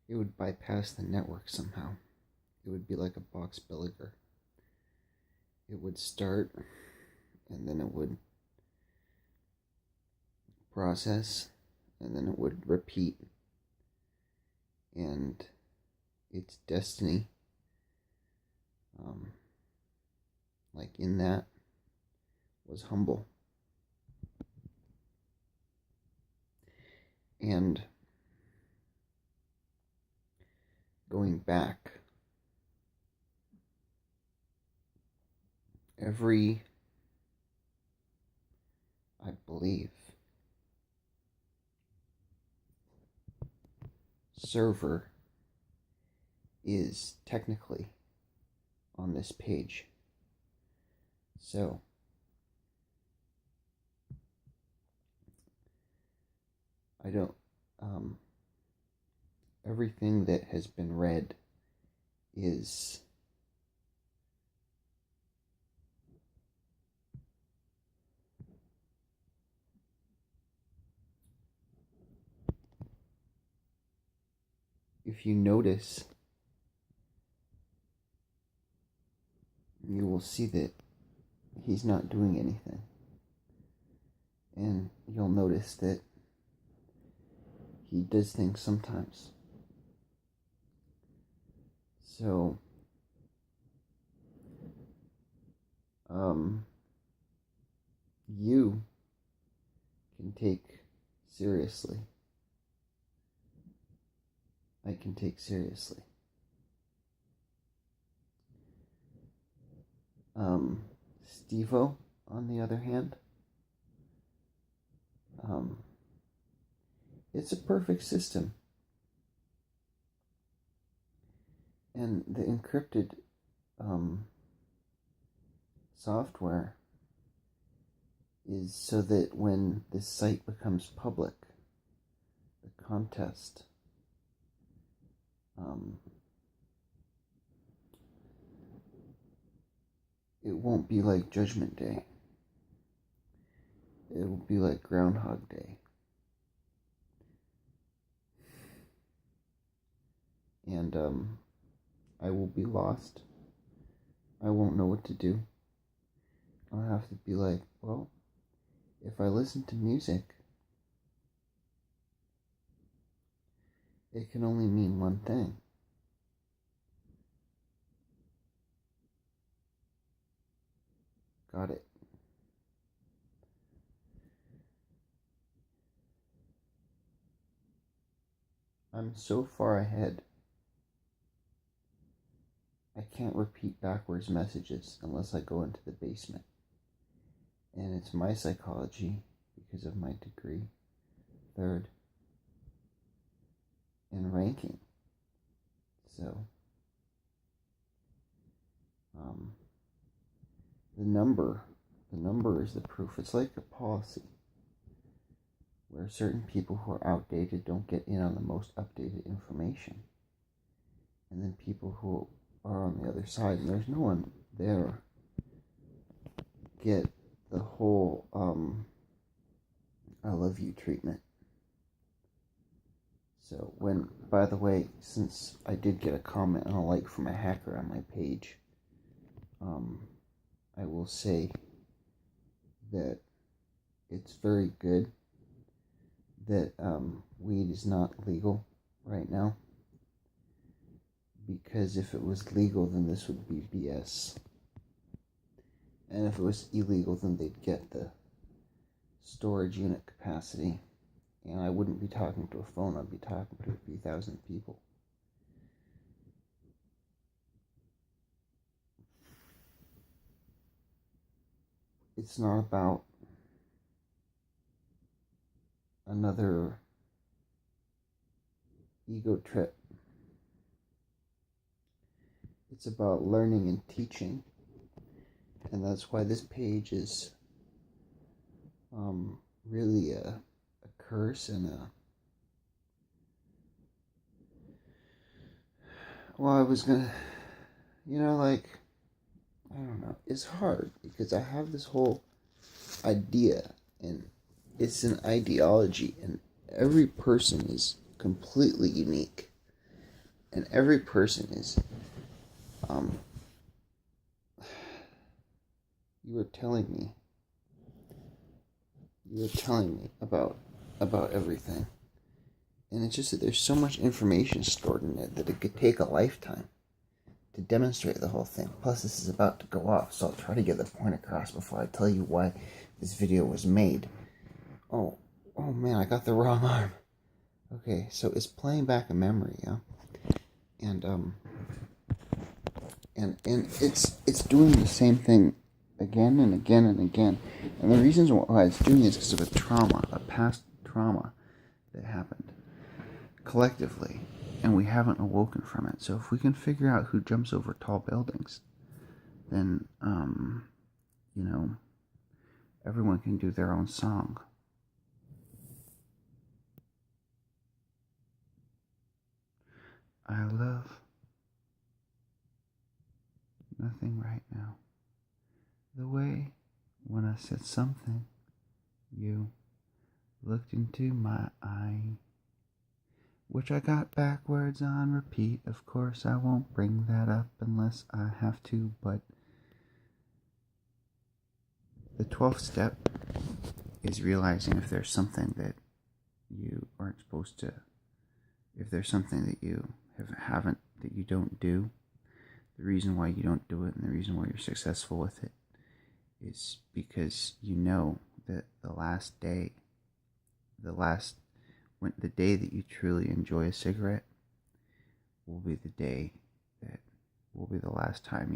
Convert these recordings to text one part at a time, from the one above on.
it would bypass the network somehow. It would be like a box Billiger. It would start, and then it would process, and then it would repeat. And its destiny, like in that, was humble. And going back, every, I believe, server is technically on this page. So, I don't, everything that has been read is if you notice, you will see that he's not doing anything. And you'll notice that he does things sometimes. So, you can take seriously. I can take seriously. Steve-O, on the other hand, it's a perfect system. And the encrypted software is so that when this site becomes public, the contest, it won't be like Judgment Day. It will be like Groundhog Day. And I will be lost. I won't know what to do. I'll have to be like, well, if I listen to music, it can only mean one thing. Got it. I'm so far ahead. I can't repeat backwards messages unless I go into the basement. And it's my psychology, because of my degree, third, in ranking. So, the number is the proof. It's like a policy where certain people who are outdated don't get in on the most updated information. And then people who are on the other side, and there's no one there, get the whole I love you treatment. So by the way, since I did get a comment and a like from a hacker on my page, I will say that it's very good that weed is not legal right now. Because if it was legal, then this would be BS. And if it was illegal, then they'd get the storage unit capacity. And I wouldn't be talking to a phone, I'd be talking to a few thousand people. It's not about another ego trip. It's about learning and teaching. And that's why this page is really a curse and I was gonna, I don't know, it's hard because I have this whole idea and it's an ideology and every person is completely unique. And every person is, um, you were telling me about everything. And it's just that there's so much information stored in it that it could take a lifetime to demonstrate the whole thing. Plus, this is about to go off, so I'll try to get the point across before I tell you why this video was made. Oh man, I got the wrong arm. Okay, so it's playing back a memory, yeah? And it's doing the same thing again and again and again. And the reasons why it's doing this is because of a trauma, a past trauma that happened collectively, and we haven't awoken from it. So if we can figure out who jumps over tall buildings, then everyone can do their own song. I love nothing right now. The way when I said something, you looked into my eye, which I got backwards on repeat. Of course, I won't bring that up unless I have to, but the 12th step is realizing if there's something that you aren't supposed to, if there's something that you that you don't do, the reason why you don't do it and the reason why you're successful with it is because you know that the day that you truly enjoy a cigarette will be the day that will be the last time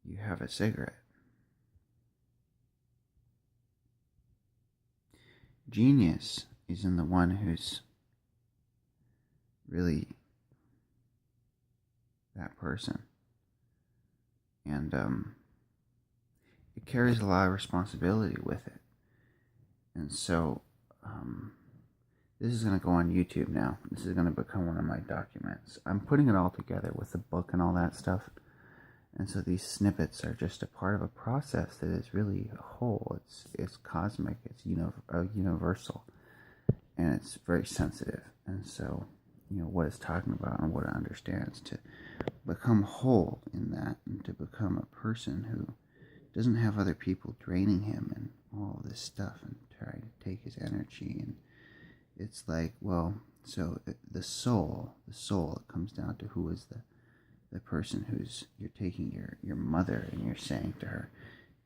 you have a cigarette. Genius is in the one who's really that person. And it carries a lot of responsibility with it. And so this is going to go on YouTube now. This is going to become one of my documents. I'm putting it all together with the book and all that stuff. And so these snippets are just a part of a process that is really whole. It's cosmic. It's universal. And it's very sensitive. And so, what it's talking about and what it understands, to become whole in that and to become a person who doesn't have other people draining him and all this stuff and trying to take his energy. And it's like, well, so the soul, it comes down to who is the person who's, you're taking your mother and you're saying to her,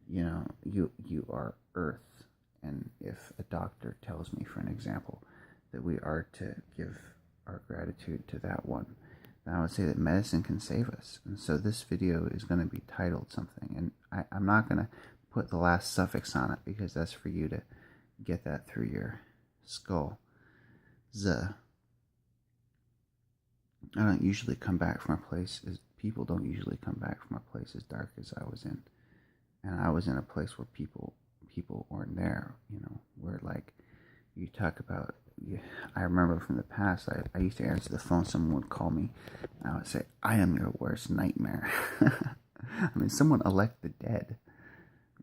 you are earth. And if a doctor tells me, for an example, that we are to give our gratitude to that one, then I would say that medicine can save us. And so this video is going to be titled something, and I'm not going to put the last suffix on it because that's for you to get that through your skull. I don't usually come back from a place people don't usually come back from a place as dark as I was in. And I was in a place where people weren't there, where like you talk about, I remember from the past, I used to answer the phone, someone would call me, and I would say, I am your worst nightmare. I mean, someone elect the dead.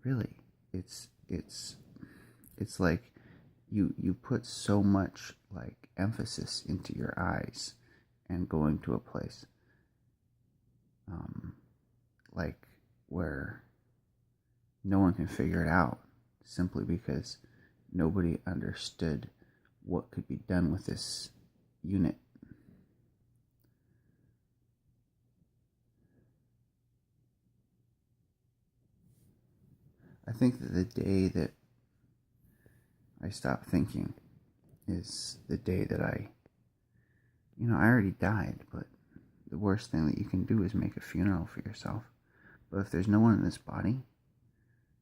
Really, it's like you put so much like emphasis into your eyes and going to a place like where no one can figure it out, simply because nobody understood what could be done with this unit. I think that the day that I stop thinking is the day that I already died, but the worst thing that you can do is make a funeral for yourself. But if there's no one in this body,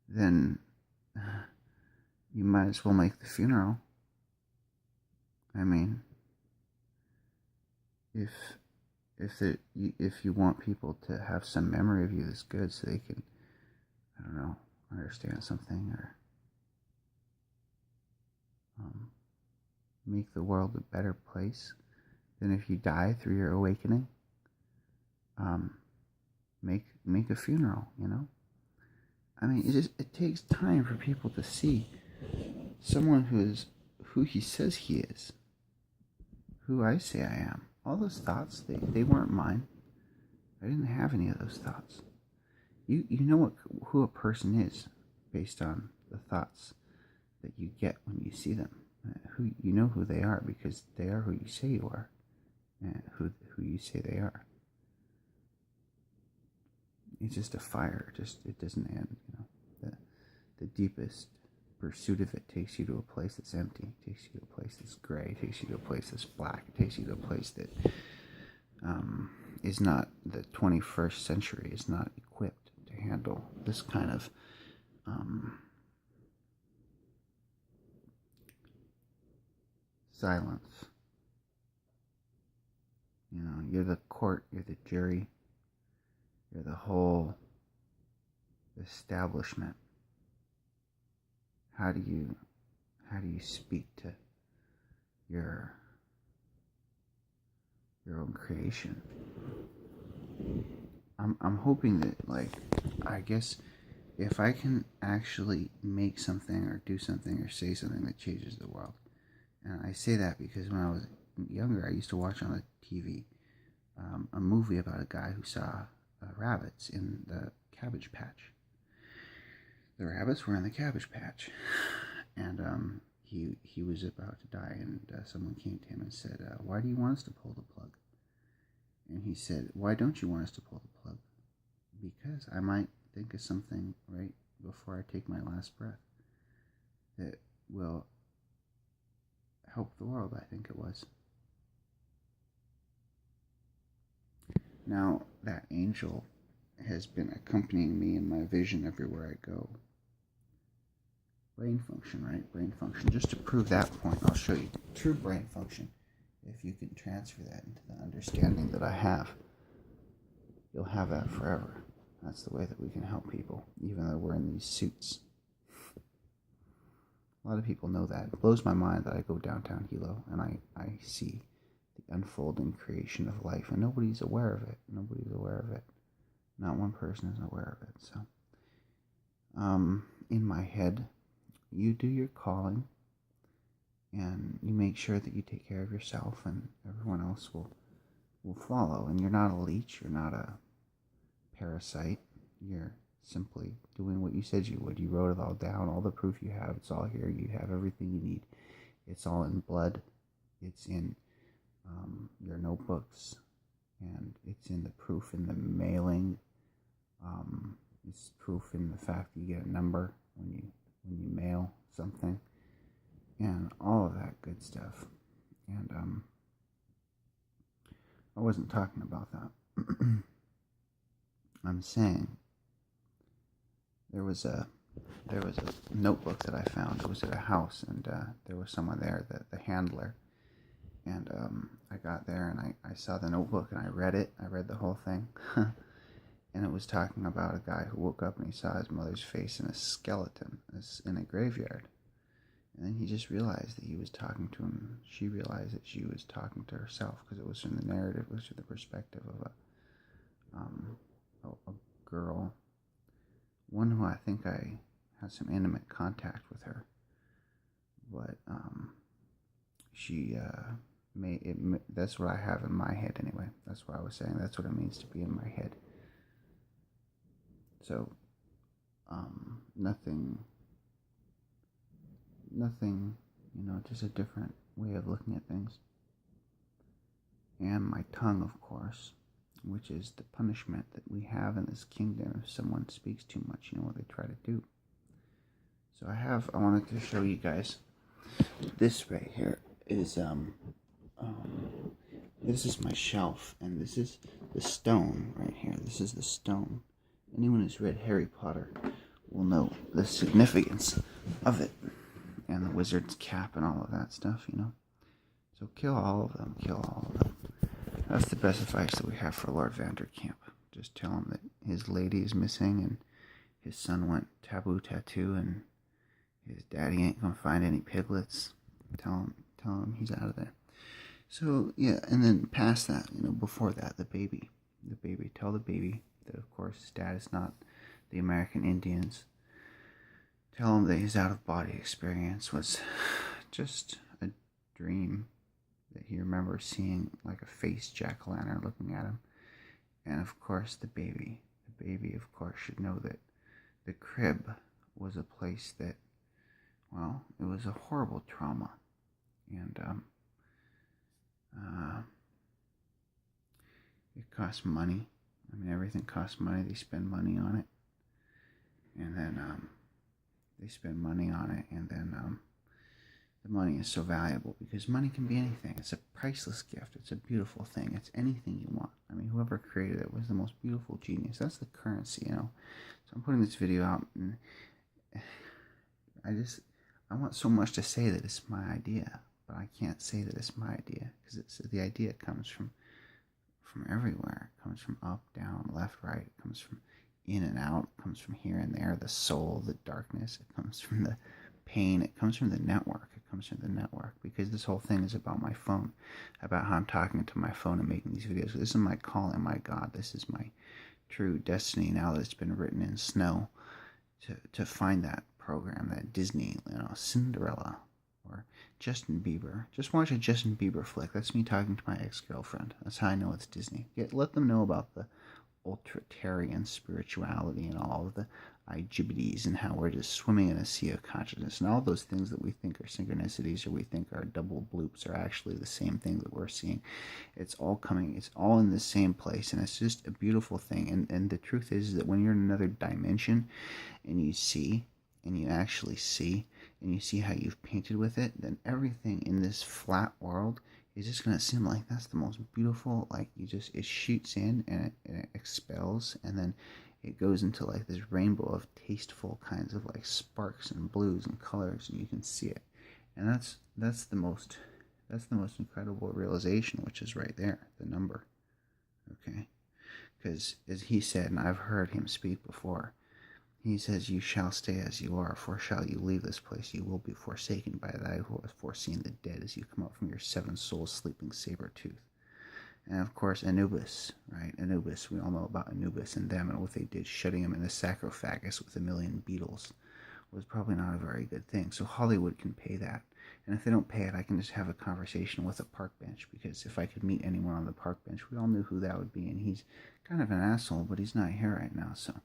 then you might as well make the funeral. I mean, if you want people to have some memory of you that's good, so they can, understand something or make the world a better place, then if you die through your awakening, make a funeral. I mean, it takes time for people to see someone who he says he is, who I say I am. all those thoughts, they weren't mine. I didn't have any of those thoughts. You know who a person is based on the thoughts that you get when you see them. Who you know who they are because they are who you say you are, and who you say they are. It's just a fire. It doesn't end. The deepest pursuit of it takes you to a place that's empty. It takes you to a place that's gray. It takes you to a place that's black. It takes you to a place that is not the 21st century. Is not equipped to handle this kind of silence. You're the court. You're the jury. You're the whole establishment. How do you speak to your own creation? I'm hoping that, I guess if I can actually make something or do something or say something that changes the world. And I say that because when I was younger, I used to watch on the TV a movie about a guy who saw rabbits in the Cabbage Patch. The rabbits were in the Cabbage Patch, and he was about to die, and someone came to him and said, "Why do you want us to pull the plug?" And he said, "Why don't you want us to pull the plug?" "Because I might think of something right before I take my last breath that will help the world," I think it was. Now, that angel has been accompanying me in my vision everywhere I go. Brain function, right? Brain function. Just to prove that point, I'll show you true brain function. If you can transfer that into the understanding that I have, you'll have that forever. That's the way that we can help people, even though we're in these suits. A lot of people know that. It blows my mind that I go downtown Hilo and I see the unfolding creation of life, and nobody's aware of it. Nobody's aware of it. Not one person is aware of it. So, in my head, you do your calling, and you make sure that you take care of yourself, and everyone else will follow. And you're not a leech. You're not a parasite. You're simply doing what you said you would. You wrote it all down, all the proof you have. It's all here. You have everything you need. It's all in blood. It's in your notebooks, and it's in the proof in the mailing. It's proof in the fact that you get a number when you mail something, and all of that good stuff. And I wasn't talking about that. I'm saying there was a notebook that I found. It was at a house, and there was someone there, the handler. And I got there, and I saw the notebook, and I read it. I read the whole thing. And it was talking about a guy who woke up and he saw his mother's face in a skeleton in a graveyard. And then he just realized that he was talking to him. She realized that she was talking to herself, because it was from the narrative, it was from the perspective of a girl, one who I think I had some intimate contact with her, but she that's what I have in my head anyway. That's what I was saying. That's what it means to be in my head. So, nothing, just a different way of looking at things. And my tongue, of course, which is the punishment that we have in this kingdom if someone speaks too much. You know what they try to do. So I wanted to show you guys this right here is, this is my shelf, and this is the stone right here. This is the stone. Anyone who's read Harry Potter will know the significance of it, and the wizard's cap and all of that stuff, So kill all of them. Kill all of them. That's the best advice that we have for Lord Vanderkamp. Just tell him that his lady is missing, and his son went taboo tattoo, and his daddy ain't gonna find any piglets. Tell him he's out of there. So yeah, and then past that, before that, the baby. Tell the baby that, of course, his dad is not the American Indians. Tell him that his out-of-body experience was just a dream that he remembers seeing like a face jack-o'-lantern looking at him. And of course the baby of course should know that the crib was a place that, well, it was a horrible trauma. And it costs money. I mean, everything costs money. They spend money on it. And then they spend money on it. And then the money is so valuable because money can be anything. It's a priceless gift. It's a beautiful thing. It's anything you want. I mean, whoever created it was the most beautiful genius. That's the currency, So I'm putting this video out, and I want so much to say that it's my idea, but I can't say that it's my idea because the idea comes from everywhere. It comes from up, down, left, right. It comes from in and out. It comes from here and there. The soul, the darkness. It comes from the pain. It comes from the network. It comes from the network because this whole thing is about my phone, about how I'm talking to my phone and making these videos. This is my calling, my God. This is my true destiny now that it's been written in snow to find that program, that Disney, Cinderella or Justin Bieber. Just watch a Justin Bieber flick. That's me talking to my ex-girlfriend. That's how I know it's Disney. Let them know about the ultratarian spirituality and all of the igibbities and how we're just swimming in a sea of consciousness, and all those things that we think are synchronicities or we think are double bloops are actually the same thing that we're seeing. It's all in the same place, and it's just a beautiful thing. And the truth is that when you're in another dimension and you see, and you actually see, and you see how you've painted with it, then everything in this flat world is just going to seem like that's the most beautiful. Like it shoots in and it expels, and then it goes into like this rainbow of tasteful kinds of like sparks and blues and colors, and you can see it. And that's the most incredible realization, which is right there, the number. Okay, because as he said, and I've heard him speak before, he says, "You shall stay as you are, for shall you leave this place, you will be forsaken by thy who has foreseen the dead as you come out from your 7 souls sleeping saber tooth." And of course, Anubis, right? Anubis, we all know about Anubis and them and what they did, shutting him in the sarcophagus with 1,000,000 beetles was probably not a very good thing. So Hollywood can pay that. And if they don't pay it, I can just have a conversation with a park bench, because if I could meet anyone on the park bench, we all knew who that would be. And he's kind of an asshole, but he's not here right now, so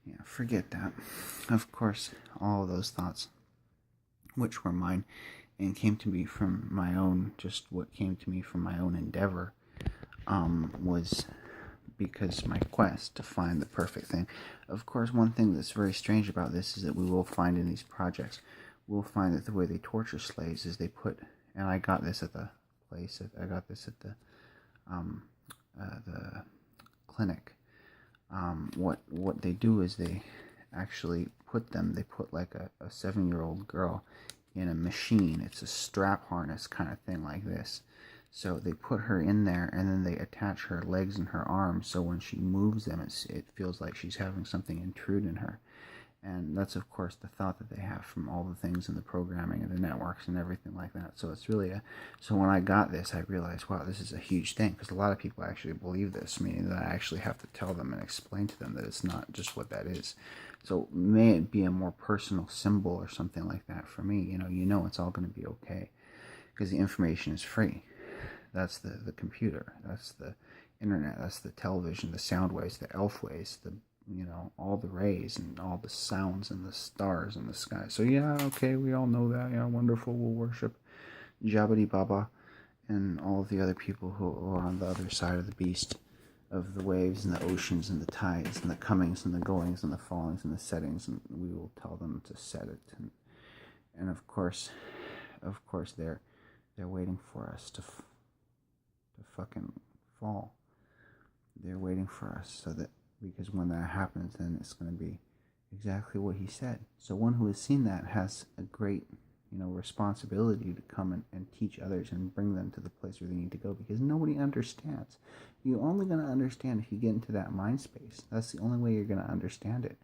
yeah, forget that. Of course, all of those thoughts, which were mine and came to me from my own, just what came to me from my own endeavor, was because my quest to find the perfect thing. Of course, one thing that's very strange about this is that we will find in these projects, we'll find that the way they torture slaves is they put, and I got this at the place, I got this at the clinic. What they do is they actually put like a 7-year-old girl in a machine. It's a strap harness kind of thing like this. So they put her in there, and then they attach her legs and her arms, so when she moves them, it feels like she's having something intrude in her. And that's, of course, the thought that they have from all the things in the programming and the networks and everything like that. So it's really so when I got this, I realized, wow, this is a huge thing, because a lot of people actually believe this, meaning that I actually have to tell them and explain to them that it's not just what that is. So may it be a more personal symbol or something like that for me, it's all going to be okay, because the information is free. That's the computer, that's the internet, that's the television, the sound waves, the elf waves, all the rays and all the sounds and the stars in the sky. So yeah, okay, we all know that. Yeah, wonderful. We'll worship Jabadi Baba and all of the other people who are on the other side of the beast, of the waves and the oceans and the tides and the comings and the goings and the fallings and the settings, and we will tell them to set it. And of course they're waiting for us to fucking fall. They're waiting for us, so that, because when that happens, then it's going to be exactly what he said. So one who has seen that has a great, responsibility to come and teach others and bring them to the place where they need to go, because nobody understands. You're only going to understand if you get into that mind space. That's the only way you're going to understand it.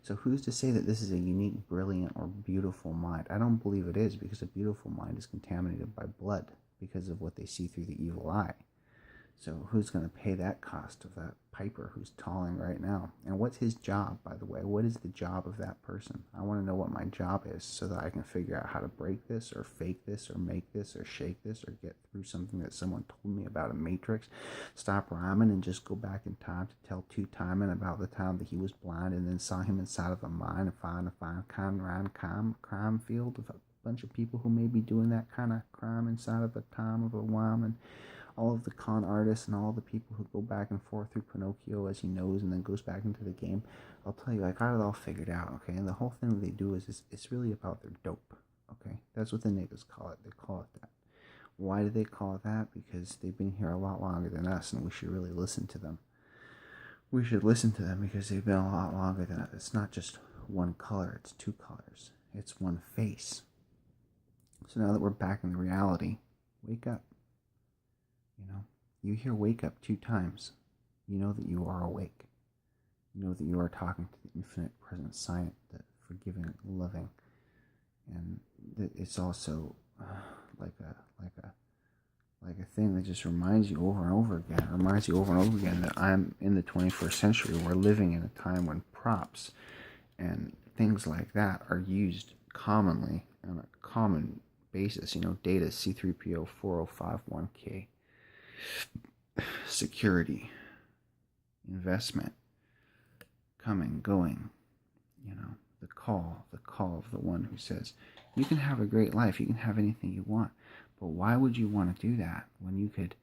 So who's to say that this is a unique, brilliant, or beautiful mind? I don't believe it is, because a beautiful mind is contaminated by blood because of what they see through the evil eye. So who's going to pay that cost of that piper who's tolling right now? And what's his job, by the way? What is the job of that person? I want to know what my job is so that I can figure out how to break this or fake this or make this or shake this or get through something that someone told me about a Matrix. Stop rhyming and just go back in time to tell Two Timon about the time that he was blind and then saw him inside of a mine and found a fine crime field of a bunch of people who may be doing that kind of crime inside of a time of a while, and all of the con artists and all the people who go back and forth through Pinocchio as he knows and then goes back into the game. I'll tell you, I got it all figured out, okay? And the whole thing that they do is it's really about their dope, okay? That's what the niggas call it. They call it that. Why do they call it that? Because they've been here a lot longer than us, and we should really listen to them. We should listen to them because they've been a lot longer than us. It's not just one color, it's two colors. It's one face. So now that we're back in the reality, wake up. You know, you hear wake up 2 times. You know that you are awake. You know that you are talking to the infinite present science, the forgiving, loving, and it's also like a thing that just reminds you over and over again. It reminds you over and over again that I'm in the 21st century. We're living in a time when props and things like that are used commonly on a common basis. You know, data C3PO 4051K. Security, investment, coming, going, you know, the call of the one who says, you can have a great life, you can have anything you want, but why would you want to do that when you could